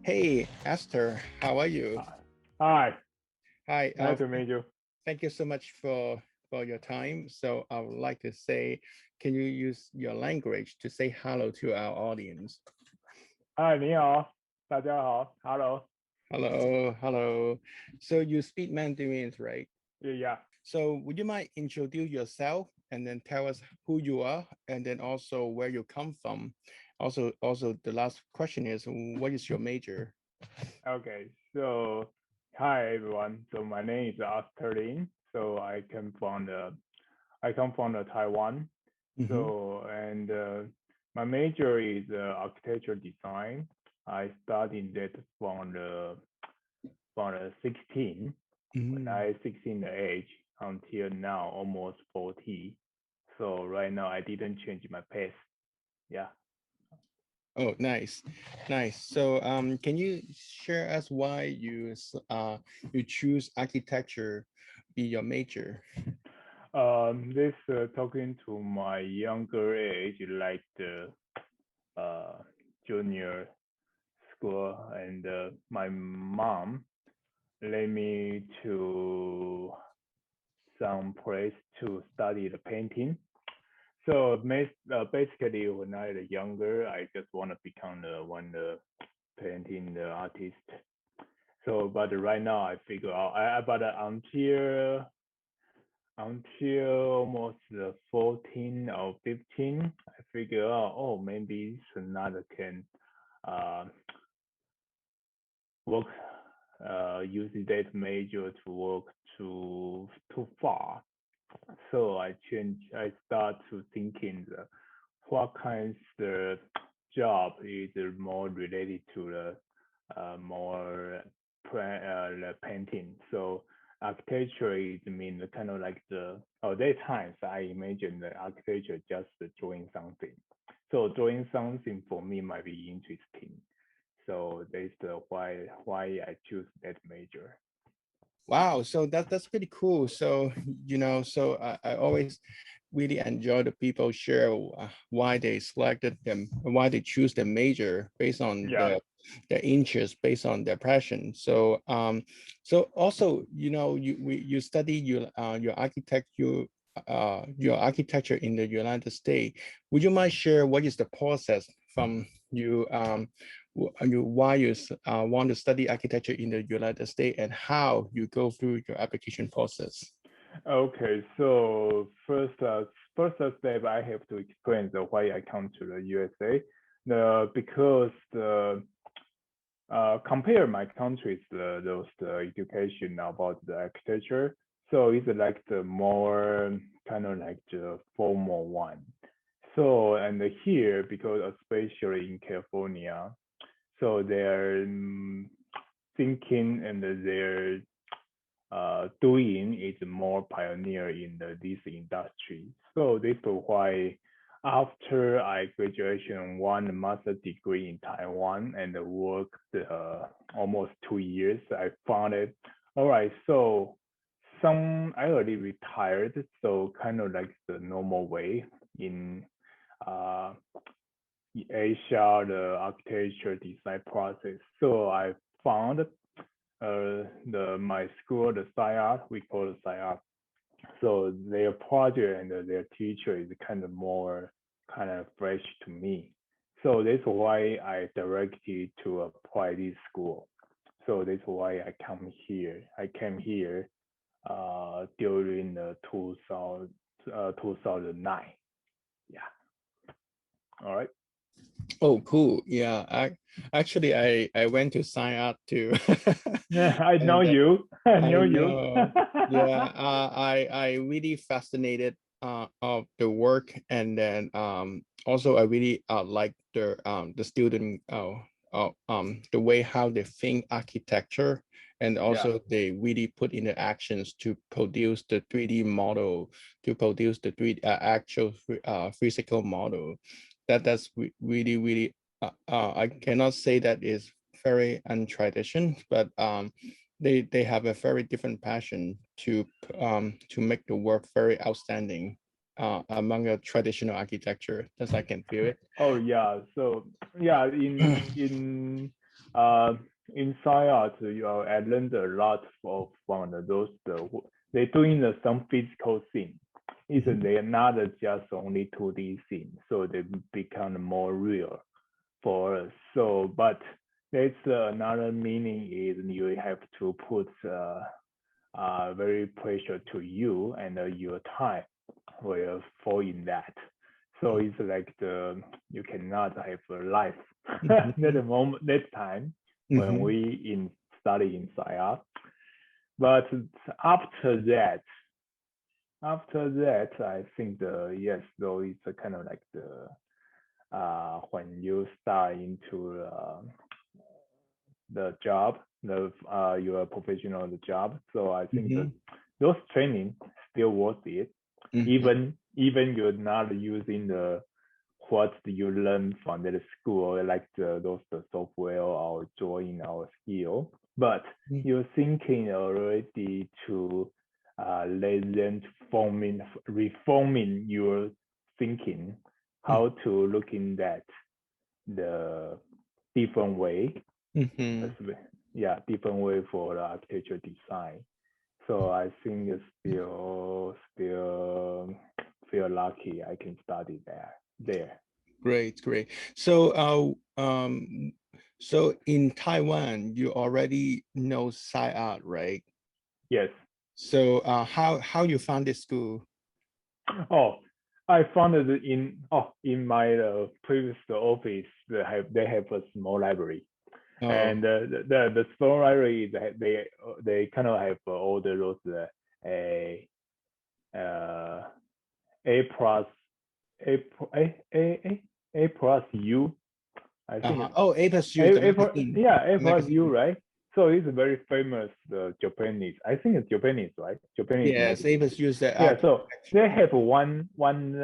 Hey, Astor, how are you? Hi, Hi, nice to meet you. thank you so much for your time. So I would like to say, can you use your language to say hello to our audience? 嗨，你好，大家好，Hello，Hello, hello. So you speak Mandarin, right? yeah. So would you mind introduce yourself and then tell us who you are and then also where you come from? Also the last question is, what is your major? Okay, so hi everyone. So my name is Astor Lin. So I come from the Taiwan. Mhm. So and my major is architecture design. I studied that from the 16 when Mhm. I 16 the age until now almost 40. So right now I didn't change my pace. Yeah. Oh, nice, nice. So, can you share us why you choose architecture be your major? This talking to my younger age, like the uh, junior school, and my mom led me to some place to study the painting. So basically, when I was younger, I just want to become the one the painting the artist. So, but right now I figure out, but until almost 14 or 15, I figure out, oh, maybe it's another can uh, work, use that major to work too far. So I start to thinking what kinds the job is more related to the more the painting. So architecture is mean kind of like there times I imagine the architecture just drawing something. So drawing something for me might be interesting. So that's the why I choose that major. Wow, so that's pretty cool. So, so I always really enjoy the people share why they selected them, why they choose the major based on Yeah. their interest, based on their passion. So, so also, you study your architecture in the United States. Would you mind share what is the process from you why you want to study architecture in the United States and how you go through your application process. Okay, so first step I have to explain the why I come to the USA. Because the compare my countries the education about the architecture. So it's like the more kind of like the formal one. So and here because especially in California, so they're thinking and they're doing is more pioneer in this industry. So this is why after I graduation, one master degree in Taiwan and worked almost 2 years, I found it. All right, so I already retired, so kind of like the normal way in uh, Asia, the architecture design process. So I found my school, the Sci-Arc, we call it Sci-Arc. So their project and their teacher is kind of more kind of fresh to me. So that's why I directed to apply this school. So that's why I come here. I came here during the 2009. Yeah. All right. Oh, cool. Yeah, I went to sign up too. Yeah, I know And you. I I know you. know. Yeah, I really fascinated of the work, and then also I really like the student the way how they think architecture, and Yeah. also they really put in the actions to produce the 3D model, to produce the three actual physical model. Really I cannot say that is very untraditional, but they have a very different passion to make the work very outstanding among a traditional architecture. As I can feel it. Oh yeah. So yeah, in In Sci-Arc, I learned a lot from those they're doing some physical thing. Mhm. They're not just only 2D thing, so they become more real for us. So, but there's another meaning is you have to put very pressure to you and your time will fall in that. So it's like you cannot have a life at the Mhm. moment that time when Mhm. we in study in Sci-Arc. But after that, I think yes, though it's a kind of like when you start into the job, your professional job. So I think that Mhm. those training still worth it, Mhm. even you're not using the what you learn from the school, like the software or drawing or skill, but you're thinking already to let them reforming your thinking, Mhm. how to looking at the different way, Mhm. yeah, different way for the architecture design. So I think it's still feel lucky I can study there. Great, great. So, so in Taiwan, you already know Sci-Art, right? Yes. So, how you found this school? Oh, I found it in my previous office. They have a small library, Oh, and the small library they kind of have all the those a uh, A plus A plus U. I think uh-huh. Oh, A plus U, the A magazine, yeah, A the plus U, magazine. right? So it's a very famous Japanese. I think it's Japanese, right? Japanese Yes, A magazine. plus U is the Yeah, so architecture. they have one month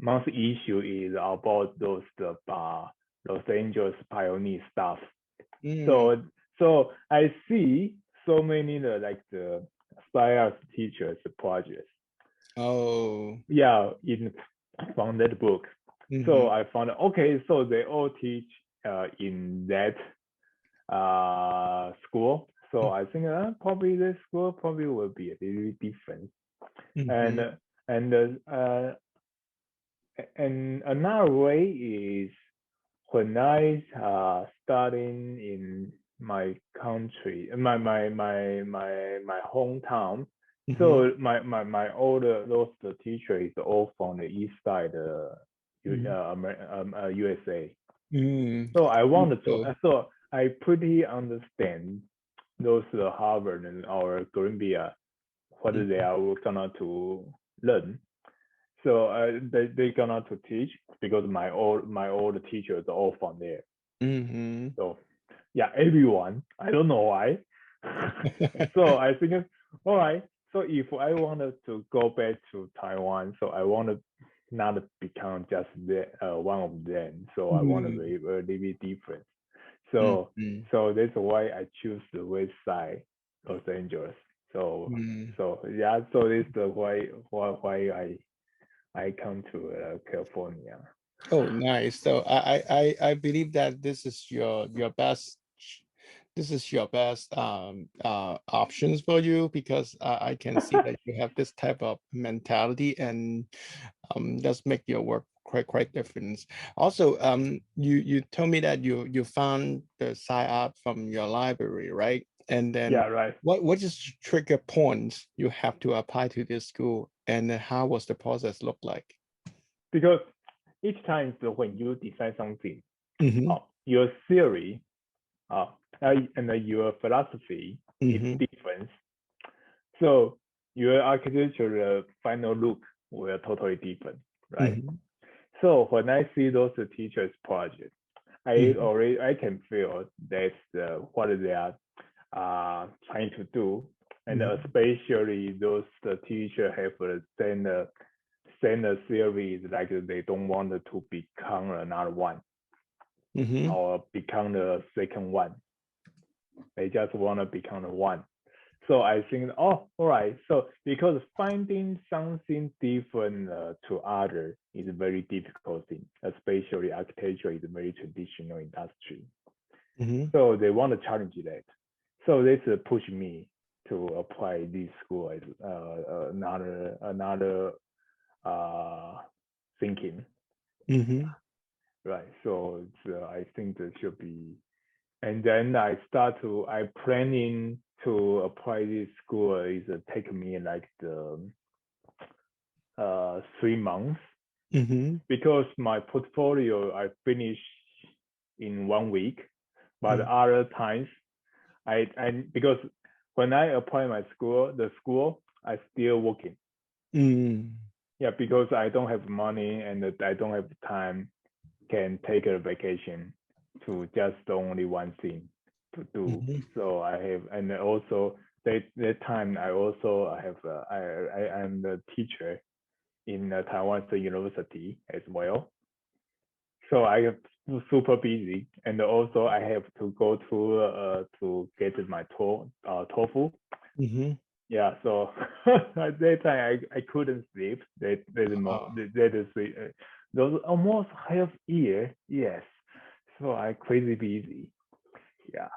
month issue is about those the Los Angeles pioneer stuff. Mm. So I see so many like the science teachers projects. Oh. Yeah, in from that book. Mm-hmm. So I found okay, so they all teach in that school. So I think probably the school probably will be a little different. And Mm-hmm. and and another way is when I studying in my country, my hometown. Mm-hmm. So my older those the teacher is all from the east side, Mm-hmm. USA. Mm. So I wanted to, So, so I pretty understand those Harvard and our Columbia what they mm-hmm. are gonna to learn. So they gonna to teach because my old teachers are all from there. Mm-hmm. So yeah, everyone. I don't know why. So I think all right. So if I wanted to go back to Taiwan, so I want to not become just one of them. So I want to Mm-hmm. be a little bit different. So Mm-hmm. that's why I choose the west side, Los Angeles. So Mm-hmm. yeah. So this is the why I come to California. Oh, nice. So I believe that this is your best, this is your best options for you, because I can see that you have this type of mentality, and that's make your work quite different. Also, you told me that you found the Sci-Art from your library, right? And then Yeah, right. what is trigger points you have to apply to this school, and how was the process look like? Because each time so when you design something, Mm-hmm. your theory uh, and your philosophy is Mm-hmm. different. So your architecture final look will totally different, right? Mm-hmm. So when I see those teachers' projects, Mm-hmm. I can feel that's what they are trying to do, and Mm-hmm. especially those teachers have send a series like they don't want to become another one Mm-hmm. or become the second one. They just want to become the one. So I think, oh, all right. So because finding something different to other is a very difficult thing, especially architecture is a very traditional industry. Mm-hmm. So they want to challenge that. So this push me to apply this school as another thinking. Mm-hmm. Right. So I think that should be. And then I planning to apply this school is take me like the 3 months Mm-hmm. because my portfolio I finish in 1 week, but other times I because when I apply my school, the school I still working. Mm-hmm. Yeah, because I don't have money and I don't have time can take a vacation to just only one thing to do. Mm-hmm. So I have, and also that time I also have, I'm the teacher in Taiwan State University as well. So I am super busy, and also I have to go to get my TOEFL. Mm-hmm. Yeah, so at that time I couldn't sleep. That is those almost half year. Yes, so I crazy busy. Yeah.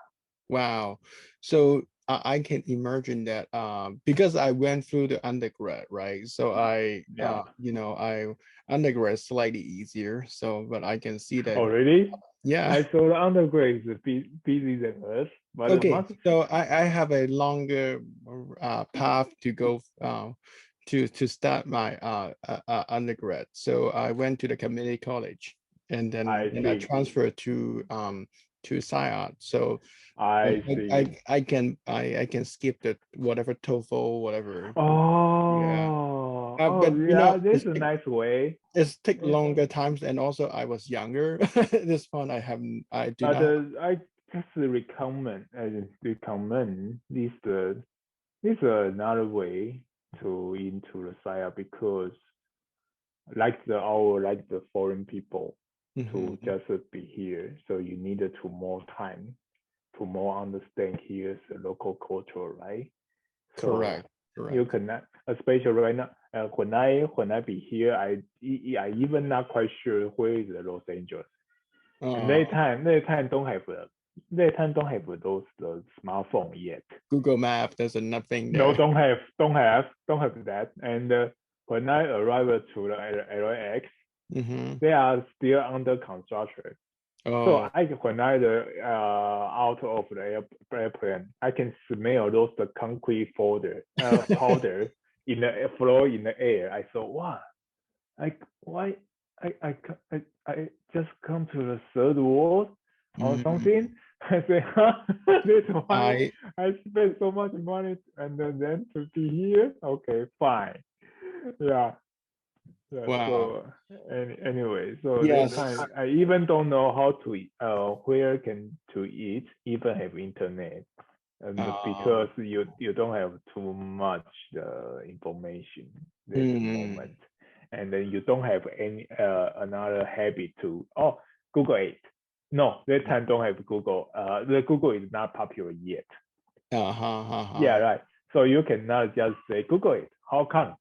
Wow. So I can imagine that because I went through the undergrad, right? So Yeah. I undergrad slightly easier. So, but I can see that, Already, yeah. I saw the undergrad is busy than us, but it Okay. must. So I have a longer path to go to start my undergrad. So I went to the community college, and I then I see. transferred to Sci-Arc. So I see. I can skip the whatever TOEFL, whatever. Yeah. Oh But yeah, that's a nice way. it's take Yeah. longer times, and also I was younger. This one I do But not. I just recommend this another way to into the site because like the foreign people to Mhm. just be here. So you needed to more time to more understand here's the local culture, right? So Correct. you Correct. cannot, especially right now. When I be here, I even not quite sure where is the Los Angeles. And Uh, that time don't have those the smartphone yet. Google Map, there's nothing No, there. don't have that. And when I arrived to the LAX, Hmm. they are still under construction. So Oh, when I out of the airplane, I can smell those the concrete powder in the floor in the air. I thought, wow, why I just come to the third world or mm, something. I say, huh? That's why I I spent so much money and then to be here. Okay, fine. Yeah. Yeah, wow. so anyway, so that Yes. time I even don't know how to where can to eat, even have internet, and Uh, because you don't have too much information at the mm, moment, and then you don't have any another habit to Google it. No, that time don't have Google. The Google is not popular yet. Yeah, uh-huh. right. So you cannot just say Google it. How come?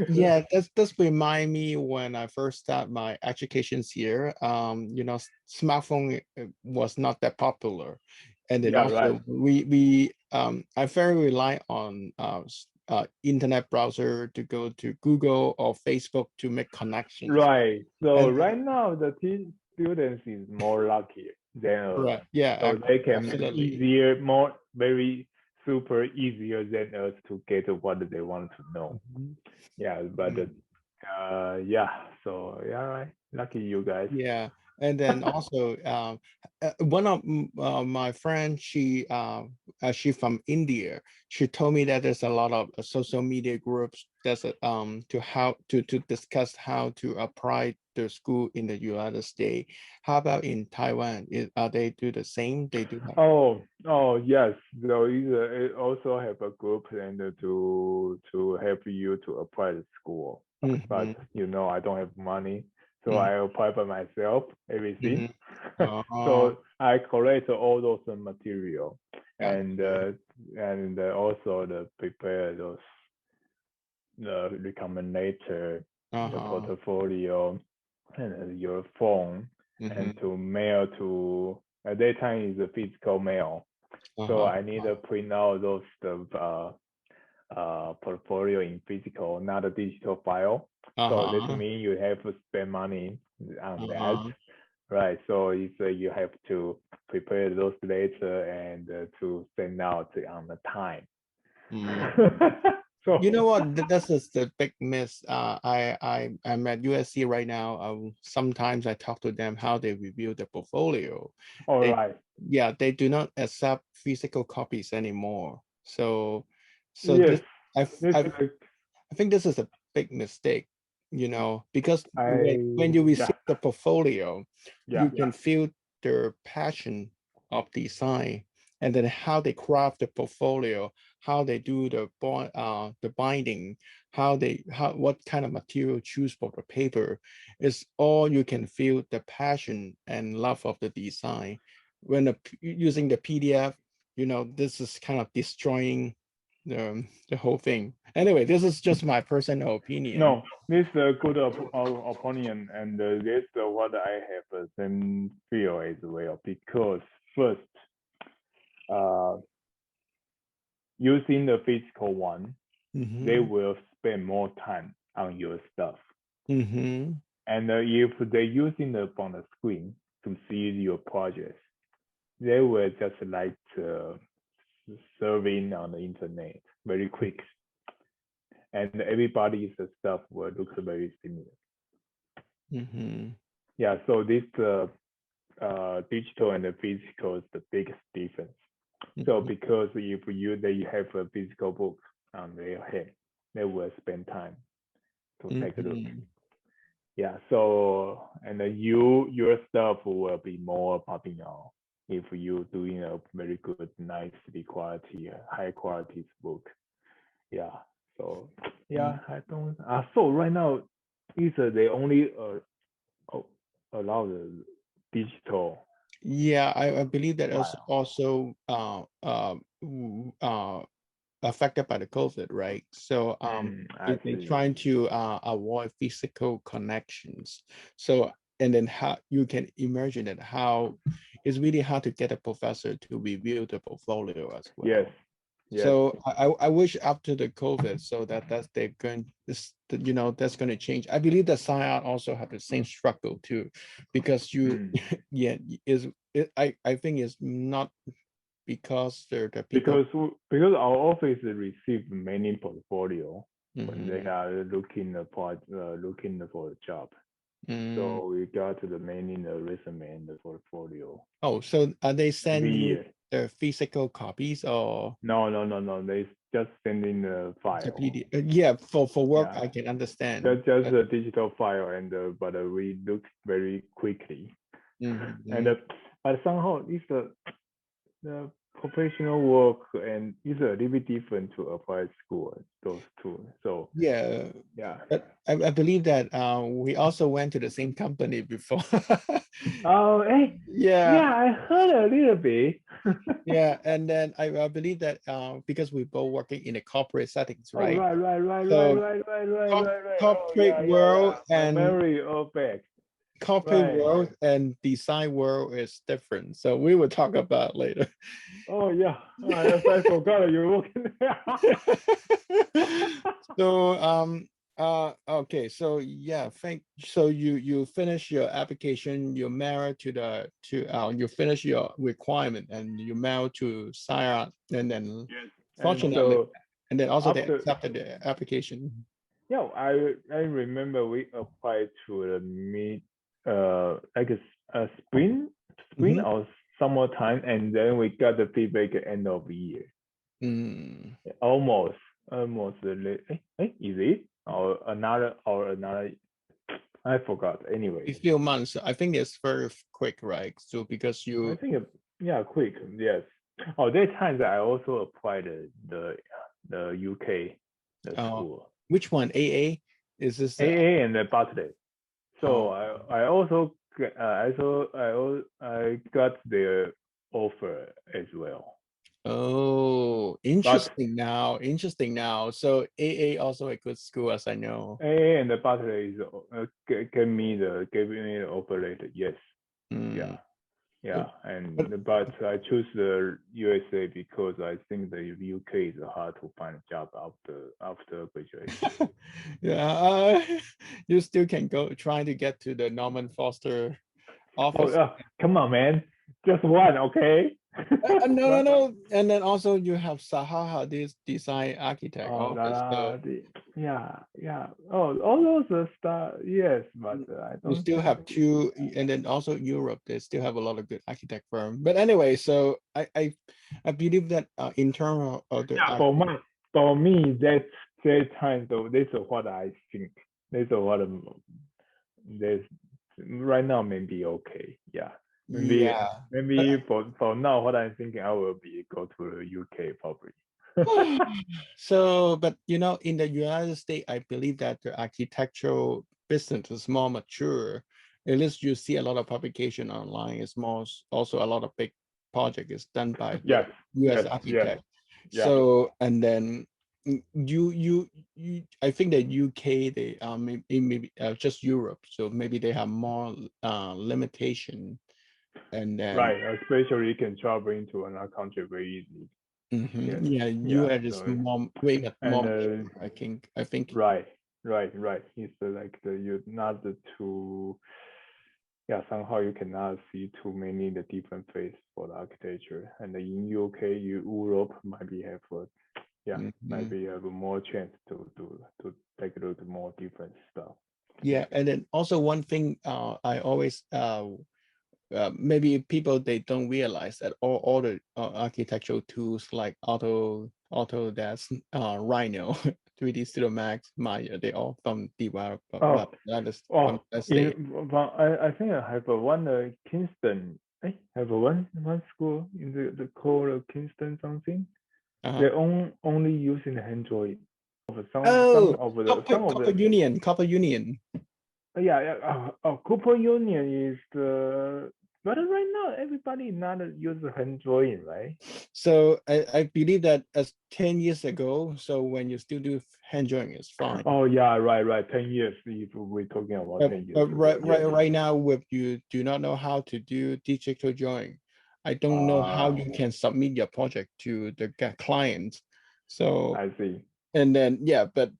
Yeah, that's remind me when I first start my educations here. Smartphone was not that popular, and then Yeah, right. also we I very rely on internet browser to go to Google or Facebook to make connections. Right. So And right now the teen students is more lucky than us. right, yeah, So they can absolutely. easier, more very super easier than us to get what they want to know. Mhm. Yeah, but yeah. So yeah, right. Lucky you guys. Yeah, and then also one of my friends, she from India. She told me that there's a lot of social media groups that's to how to discuss how to apply the school in the United States. How about in Taiwan? Are they do the same? They do have. Oh yes. So it also have a group and to help you to apply to school. But Mhm. I don't have money. So I apply by myself everything. Oh, So I collect all those material got and you. also prepare those the recommendation, the Uh-huh. portfolio, and your phone, and to mail to at that time is a physical mail. So Uh-huh. I need to print out those portfolio in physical, not a digital file. So that Uh-huh. means you have to spend money on that, Uh-huh. right? So it's you have to prepare those later and to send out on the time. Mm. You So know what? This is the big miss. I'm at USC right now. Sometimes I talk to them how they review the portfolio. all They, right, yeah, they do not accept physical copies anymore. So yes, this, I, this I, is I think this is a big mistake, because when I you yeah receive the portfolio, yeah you can feel their passion of design, and then how they craft the portfolio, how they do the binding, what kind of material choose for the paper, is all you can feel the passion and love of the design. When using the PDF, this is kind of destroying the whole thing. Anyway, this is just my personal opinion. no, this is a good opinion, and this what I have the same feel as well. Because first, uh, using the physical one, they Mm-hmm. will spend more time on your stuff. Mm-hmm. And if they're using from the screen to see your projects, they will just like surfing on the internet very quick, and everybody's stuff will look very similar. Mm-hmm. Yeah, so this digital and the physical is the biggest difference. So Mm-hmm. because if they have a physical book on their hand, they will spend time to take a look. Mm-hmm. Yeah, so and your stuff will be more popping out if you doing a very good, nicely quality, high quality book. Yeah, so yeah, I don't. So right now, is they only allow the digital Yeah, I believe that is file. also affected by the COVID, right? So I they see. trying to avoid physical connections. So, and then how you can imagine that how it's really hard to get a professor to review the portfolio as Yes, well. yes. So I wish after the COVID, so that's they're going this, that's going to change. I believe that Sci-Arc also have the same struggle too, because Mm. yeah, I think it's not because they're the people. Because our office receive many portfolio when they Mhm. are looking for a job. Mm. So we got the many the resume and the portfolio Oh, so are they every send you year. the physical copies or No. They just sending the the file. PD? Yeah, for work Yeah, I can understand. just a digital file, and but we look very quickly. And Mhm. but somehow it's the professional work and it's a little bit different to apply school those two. So Yeah, yeah. but I believe that we also went to the same company before. Oh, hey, Yeah, yeah, I heard a little bit. yeah, and then I believe that because we both working in a corporate settings, Oh, right? right, right, right, right, So right, right, right, right, right. Oh, corporate yeah. world My and memory all back. corporate Right. world and design world is different. So we will talk about later. Oh, yeah. I forgot you're working there. So okay, so yeah, so you finish your application, you married you finish your requirement and you mail to Sci-Arc, and then Yes. And fortunately, so and then also they after, accepted the application. yeah, I remember we applied to the like a spring Mhm. or summertime, and then we got the feedback at end of the year. Mm. Almost, almost. Is it or another? I forgot. A Anyway, few months. I think it's very quick, right? So because I you think yeah, quick. Yes. Oh, there times I also applied the UK the uh school which one? AA? Is this AA and the Bartlett. So I also I got their offer as well. Oh, But interesting now. So AA also a good school, as I know. AA and the Butler is gave me the offer later. Yes, Mm. yeah, yeah. But But I choose the USA because I think the UK is hard to find a job after graduation. yeah, you still can go trying to get to the Norman Foster Oh, office. come on, man. Just one, okay? No, no, no. And then also you have Sahaha, this design architect Oh, office. So yeah, yeah. Oh, all those stuff, yes, but I you don't still think. have two, and then also Europe, they still have a lot of good architect firm. But anyway, so I believe that in terms of the Yeah, for me, that time though, this is what I think. This is what this right now maybe okay. Yeah, yeah, but maybe for now, what I'm thinking, I will be go to the UK probably. so, but in the United States, I believe that the architectural business is more mature. At least you see a lot of publication online. It's more also a lot of big project is done by the Yes, US yes, yes, architect. yeah. So, and then you I think that UK they maybe just Europe. So maybe they have more limitation, and then Right, especially you can travel into another country very easily. Yes, yeah, yeah. US is So more way more and mature. I think. right, right. It's like you not the too. Yeah, somehow you cannot see too many the different face for the architecture. And in UK, Europe might be have yeah, might Mhm. be have more chance to take a look more different stuff. Yeah, and then also one thing I always maybe people they don't realize that all the architectural tools like Autodesk, Rhino, 3D Studio Max, Maya, they all from Oh, from oh, that state. I think I have one Kingston. I have one school in the called Kingston something. Uh-huh. They only using the hand drawing. Of Oh, some of Copper the Union, Copper Union. yeah, yeah. Cooper Union is but right now everybody not use hand drawing, right? So I believe that as 10 years ago, so when you still do hand drawing, it's fine. Oh yeah, right. 10 years if we're talking about But 10 years but ago, yes. right now, with you do not know how to do digital drawing, I don't know how Ah, you can submit your project to the client. So I see. and then yeah, but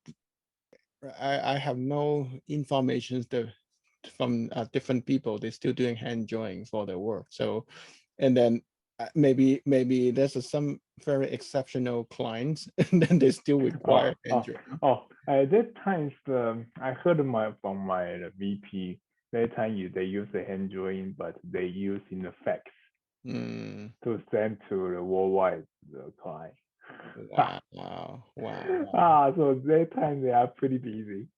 I have no information from different people. They're still doing hand drawing for their work. So and then maybe there's some very exceptional clients, and then they still require Oh, hand oh, drawing. oh. At that times, I heard from my VP. That time they use the hand drawing, but they use in the fax Mm, to send to the worldwide client. wow. So that time they are pretty busy.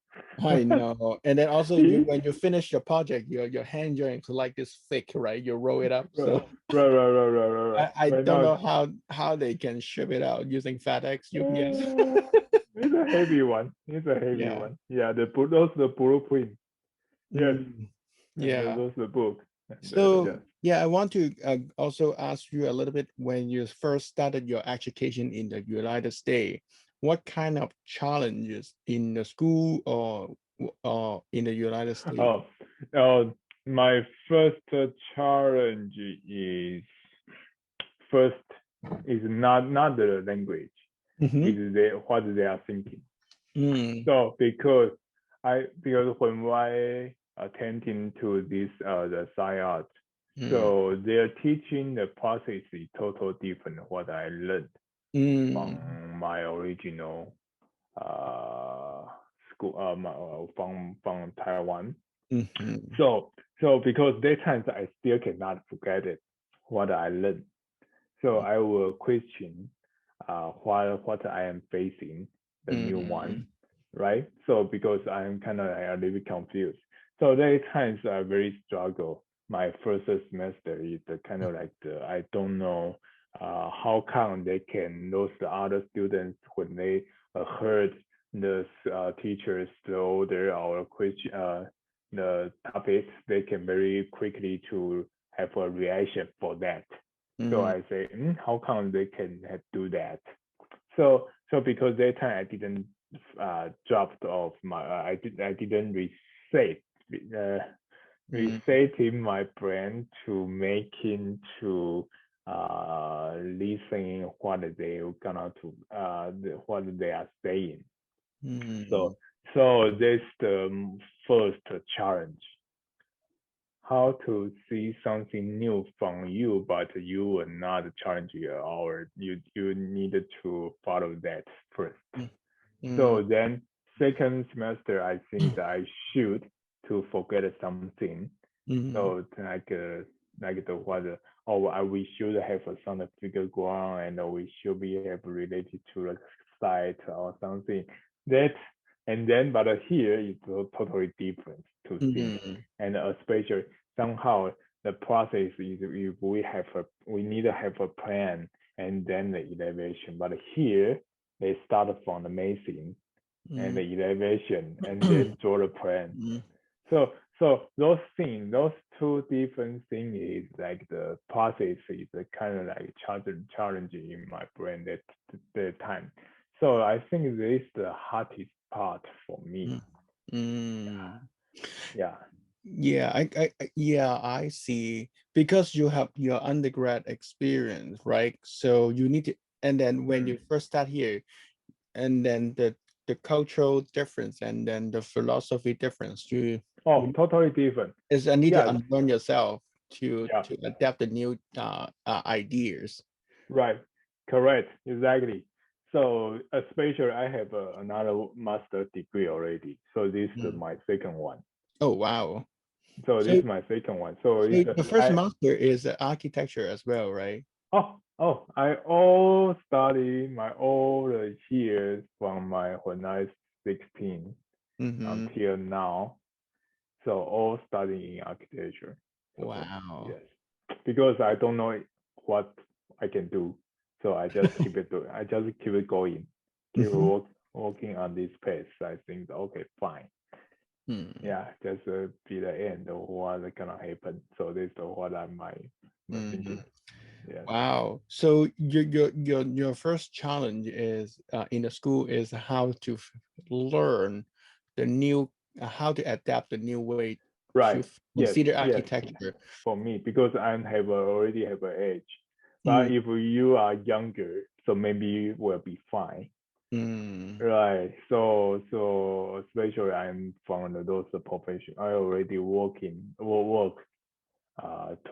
I know. And then also you See? when you finish your project, your hand drawing to like this thick, right? You roll it up. Right, So right. I Right don't now, know how they can ship it out using FedEx, UPS. it's a heavy one. It's a heavy Yeah. one. Yeah, those the blueprint. Yes, Mm, and yeah. those the book. And So yes. yeah, I want to also ask you a little bit when you first started your education in the United States, what kind of challenges in the school or in the United States? Oh, oh, my first challenge is first is not the language, Mm-hmm. is what they are thinking. Mm, So because when I attending to this the Sci-Arc, mm, so their teaching the process is totally different what I learned mm, from my original uh school from Taiwan. mm-hmm. So because that times I still cannot forget it what I learned. So I will question what I am facing the new one, Mm, right? So because I'm kind of a little bit confused. So there are times I very struggle. My first semester is the kind of like I don't know how come they can those the other students when they heard the teachers throw their our question the topics, they can very quickly to have a reaction for that. So I say, how come they can do that? So because that time I didn't dropped off my I didn't resetting my brain to making to listening what they gonna to what they are saying. So this the first challenge. How to see something new from you, but you will not challenge you, or you needed to follow that first. So then second semester, I think that I should to forget something. So like the what we should have some figure ground, and we should be have related to the site or something. That and then but here is totally different to think, and especially somehow the process is if we need to have a plan and then the elevation. But here they start from the mason and the elevation and then draw the plan. So those things, those two different things is like the process is kind of like challenging in my brain at the time. So I think this is the hardest part for me. Yeah. Yeah, I see. Because you have your undergrad experience, right? So you need to, and then when you first start here, and then the cultural difference, and then the philosophy difference, you totally different. is I need to unlearn yourself to adapt the new ideas. Right. Correct. Exactly. So especially I have another master degree already. So this is my second one. Oh wow. So this is my second one. So the first master is architecture as well, right? I all study my all the years from when I was 16 until now. So all studying in architecture. So, wow. Yes. Because I don't know what I can do. So I just keep it I just keep it going. Keep working on this pace. I think okay, fine. Yeah, just be the end of what's gonna happen. So this is what I'm my thinking. Yeah. Wow. So your first challenge is in the school is how to learn the new how to adapt the new way to consider architecture. For me, because I already have an age. But if you are younger, so maybe you will be fine. Right. So especially I'm from those profession. I already work 2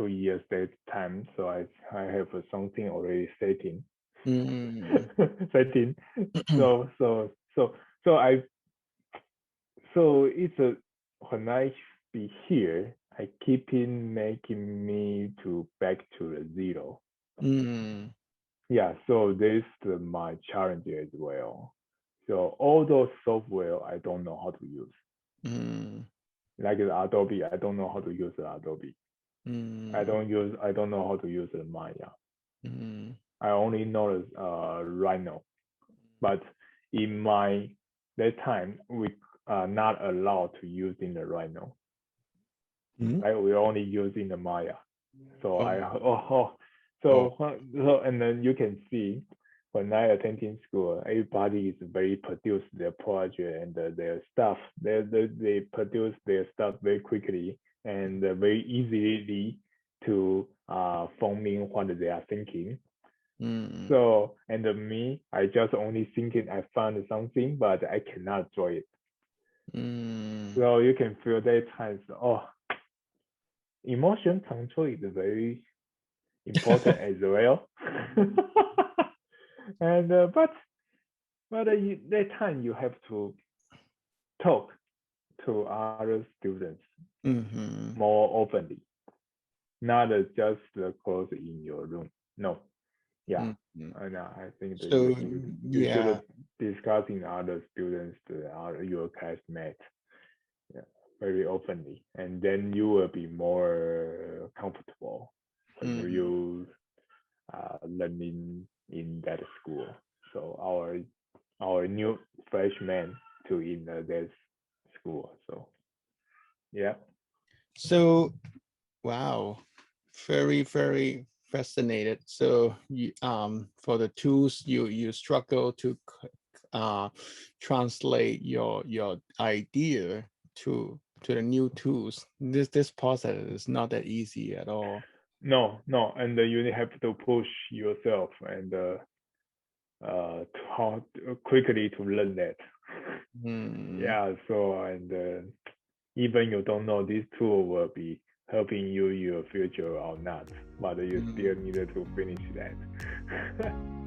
years that time. So I have something already setting. Setting. So I it's when I be here, I keep in making me to back to the zero. Yeah, so this is my challenge as well. So all those software I don't know how to use. Like the Adobe, I don't know how to use the Adobe. I don't know how to use the Maya. I only know Rhino. But in my that time we are not allowed to use in the Rhino. Right? We're only using the Maya. So and then you can see when I attending school, everybody is very produce their project and their stuff. They produce their stuff very quickly and very easily to forming what they are thinking. So and me, I just only thinking I found something, but I cannot draw it. So you can feel that times emotion control is very important as well. And but that time you have to talk to other students more openly, not just close in your room. No, yeah, and I think that you should discuss in other students, your classmates, very openly, and then you will be more comfortable when you learning in that school. So our new freshmen to in that school. So Yeah. So, wow, very fascinated. So you for the tools you struggle to translate your idea to the new tools. This process is not that easy at all. No, no, and you have to push yourself and to how quickly to learn that. Hmm. Yeah, so and even you don't know this tool will be helping you in your future or not, but you still Hmm. needed to finish that.